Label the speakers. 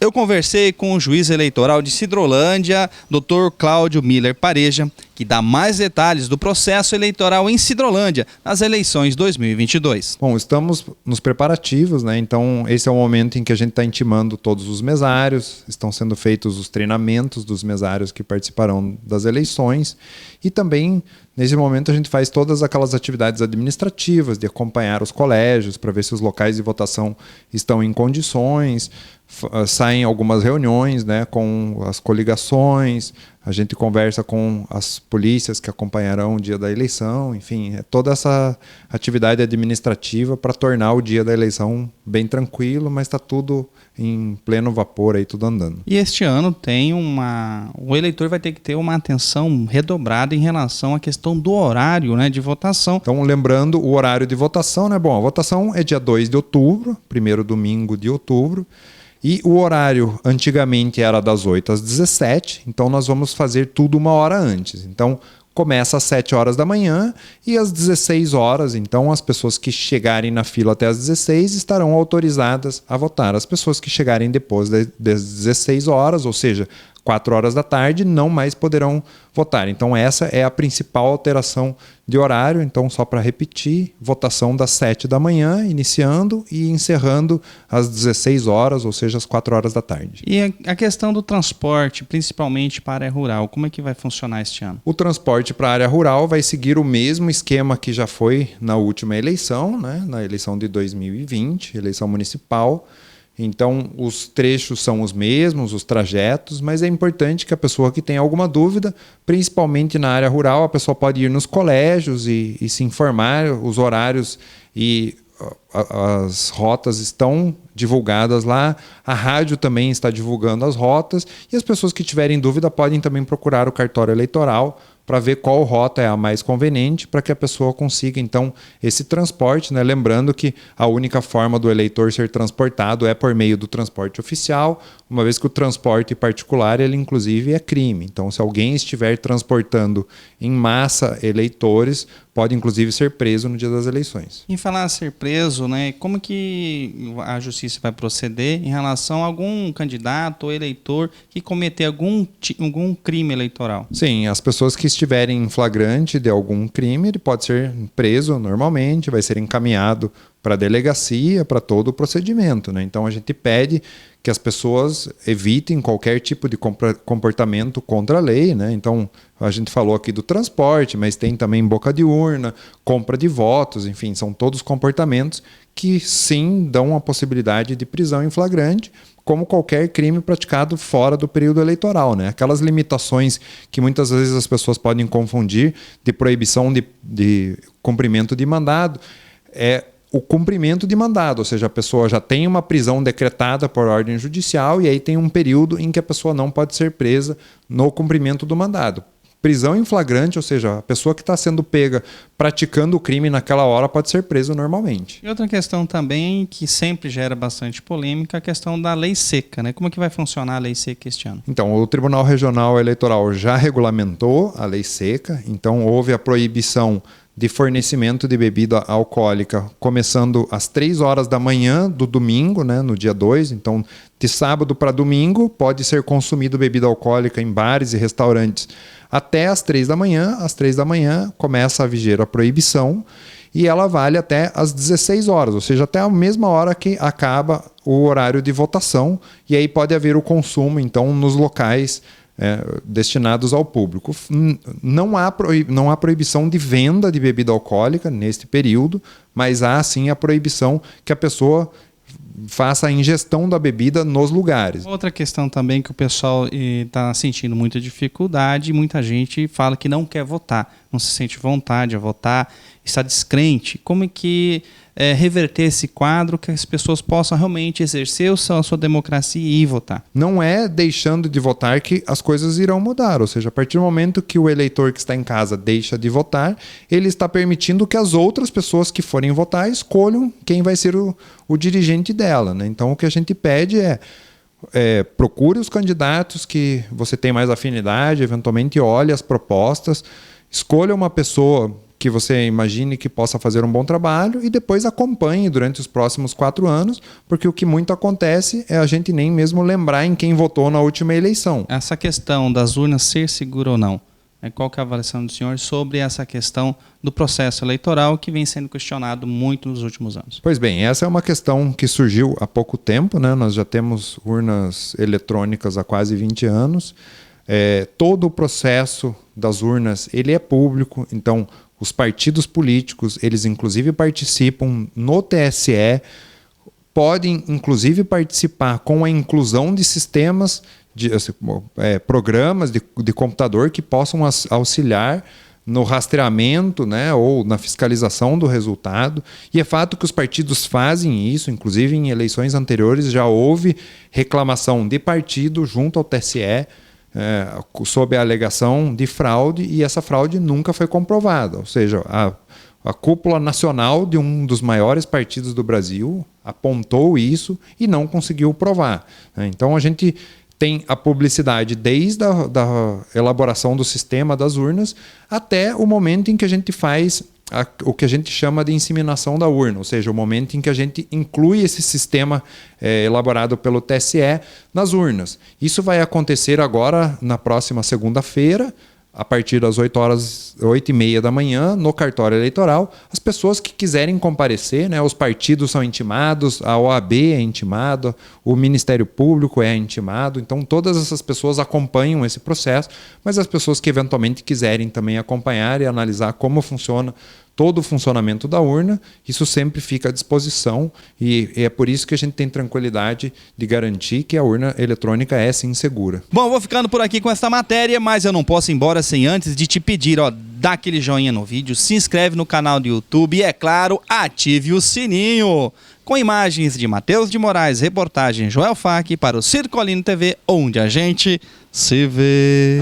Speaker 1: Eu conversei com o juiz eleitoral de Sidrolândia, Dr. Cláudio Miller Pareja, que dá mais detalhes do processo eleitoral em Sidrolândia nas eleições 2022.
Speaker 2: Bom, estamos nos preparativos, né? Então esse é o momento em que a gente está intimando todos os mesários, estão sendo feitos os treinamentos dos mesários que participarão das eleições e também nesse momento a gente faz todas aquelas atividades administrativas de acompanhar os colégios para ver se os locais de votação estão em condições, saem algumas reuniões, né, com as coligações, a gente conversa com as polícias que acompanharão o dia da eleição, enfim, toda essa atividade administrativa para tornar o dia da eleição bem tranquilo, mas está tudo em pleno vapor, aí tudo andando.
Speaker 1: E este ano o eleitor vai ter que ter uma atenção redobrada em relação à questão do horário, né, de votação.
Speaker 2: Então, lembrando o horário de votação, né? Bom, a votação é dia 2 de outubro, primeiro domingo de outubro, e o horário antigamente era das 8 às 17, então nós vamos fazer tudo uma hora antes. Então começa às 7 horas da manhã e às 16 horas, então as pessoas que chegarem na fila até às 16 estarão autorizadas a votar. As pessoas que chegarem depois das 16 horas, ou seja, 4 horas da tarde, não mais poderão votar. Então essa é a principal alteração de horário. Então, só para repetir, votação das 7 da manhã, iniciando e encerrando às 16 horas, ou seja, às 4 horas da tarde.
Speaker 1: E a questão do transporte, principalmente para a área rural, como é que vai funcionar este ano?
Speaker 2: O transporte para a área rural vai seguir o mesmo esquema que já foi na última eleição, né? Na eleição de 2020, eleição municipal. Então, os trechos são os mesmos, os trajetos, mas é importante que a pessoa que tem alguma dúvida, principalmente na área rural, a pessoa pode ir nos colégios e se informar, os horários e as rotas estão divulgadas lá, a rádio também está divulgando as rotas e as pessoas que tiverem dúvida podem também procurar o cartório eleitoral para ver qual rota é a mais conveniente para que a pessoa consiga, então, esse transporte, né? Lembrando que a única forma do eleitor ser transportado é por meio do transporte oficial, uma vez que o transporte particular, ele inclusive é crime. Então, se alguém estiver transportando em massa eleitores, pode inclusive ser preso no dia das eleições.
Speaker 1: Em falar ser preso, né, como que a justiça vai proceder em relação a algum candidato ou eleitor que cometer algum crime eleitoral?
Speaker 2: Sim, as pessoas que estiverem em flagrante de algum crime, ele pode ser preso normalmente, vai ser encaminhado para a delegacia, para todo o procedimento, né? Então a gente pede que as pessoas evitem qualquer tipo de comportamento contra a lei, né? Então a gente falou aqui do transporte, mas tem também boca de urna, compra de votos, enfim, são todos comportamentos que sim dão a possibilidade de prisão em flagrante, como qualquer crime praticado fora do período eleitoral, né? Aquelas limitações que muitas vezes as pessoas podem confundir de proibição de cumprimento de mandado, é o cumprimento de mandado, ou seja, a pessoa já tem uma prisão decretada por ordem judicial e aí tem um período em que a pessoa não pode ser presa no cumprimento do mandado. Prisão em flagrante, ou seja, a pessoa que está sendo pega praticando o crime naquela hora pode ser presa normalmente.
Speaker 1: E outra questão também que sempre gera bastante polêmica, a questão da lei seca, né? Como é que vai funcionar a lei seca este ano?
Speaker 2: Então, o Tribunal Regional Eleitoral já regulamentou a lei seca, então houve a proibição de fornecimento de bebida alcoólica começando às 3 horas da manhã do domingo, né, no dia 2. Então, de sábado para domingo, pode ser consumido bebida alcoólica em bares e restaurantes até às 3 da manhã. Às 3 da manhã começa a viger a proibição e ela vale até às 16 horas, ou seja, até a mesma hora que acaba o horário de votação. E aí pode haver o consumo, então, nos locais destinados ao público. Não há proibição de venda de bebida alcoólica neste período, mas há sim a proibição que a pessoa faça a ingestão da bebida nos lugares.
Speaker 1: Outra questão também que o pessoal está sentindo muita dificuldade, muita gente fala que não quer votar, não se sente vontade a votar, está descrente. Como é que reverter esse quadro, que as pessoas possam realmente exercer a sua democracia e ir votar?
Speaker 2: Não é deixando de votar que as coisas irão mudar, ou seja, a partir do momento que o eleitor que está em casa deixa de votar, ele está permitindo que as outras pessoas que forem votar escolham quem vai ser o dirigente dela, né? Então o que a gente pede procure os candidatos que você tem mais afinidade, eventualmente olhe as propostas, escolha uma pessoa que você imagine que possa fazer um bom trabalho e depois acompanhe durante os próximos 4 anos, porque o que muito acontece é a gente nem mesmo lembrar em quem votou na última eleição.
Speaker 1: Essa questão das urnas ser segura ou não, qual que é a avaliação do senhor sobre essa questão do processo eleitoral que vem sendo questionado muito nos últimos anos?
Speaker 2: Pois bem, essa é uma questão que surgiu há pouco tempo, né? Nós já temos urnas eletrônicas há quase 20 anos. Todo o processo das urnas ele é público, então os partidos políticos, eles inclusive participam no TSE, podem inclusive participar com a inclusão de sistemas, programas de computador que possam auxiliar no rastreamento, né, ou na fiscalização do resultado. E é fato que os partidos fazem isso, inclusive em eleições anteriores já houve reclamação de partido junto ao TSE, sob a alegação de fraude, e essa fraude nunca foi comprovada. Ou seja, a cúpula nacional de um dos maiores partidos do Brasil apontou isso e não conseguiu provar. Então a gente tem a publicidade desde a da elaboração do sistema das urnas até o momento em que a gente faz o que a gente chama de inseminação da urna, ou seja, o momento em que a gente inclui esse sistema elaborado pelo TSE nas urnas. Isso vai acontecer agora na próxima segunda-feira, a partir das 8h30 da manhã, no cartório eleitoral. As pessoas que quiserem comparecer, né, os partidos são intimados, a OAB é intimada, o Ministério Público é intimado, então todas essas pessoas acompanham esse processo, mas as pessoas que eventualmente quiserem também acompanhar e analisar como funciona todo o funcionamento da urna, isso sempre fica à disposição, e é por isso que a gente tem tranquilidade de garantir que a urna eletrônica é sim segura.
Speaker 1: Bom, vou ficando por aqui com essa matéria, mas eu não posso ir embora sem antes de te pedir, dá aquele joinha no vídeo, se inscreve no canal do YouTube e, é claro, ative o sininho. Com imagens de Matheus de Moraes, reportagem Joel Fac para o Circolino TV, onde a gente se vê.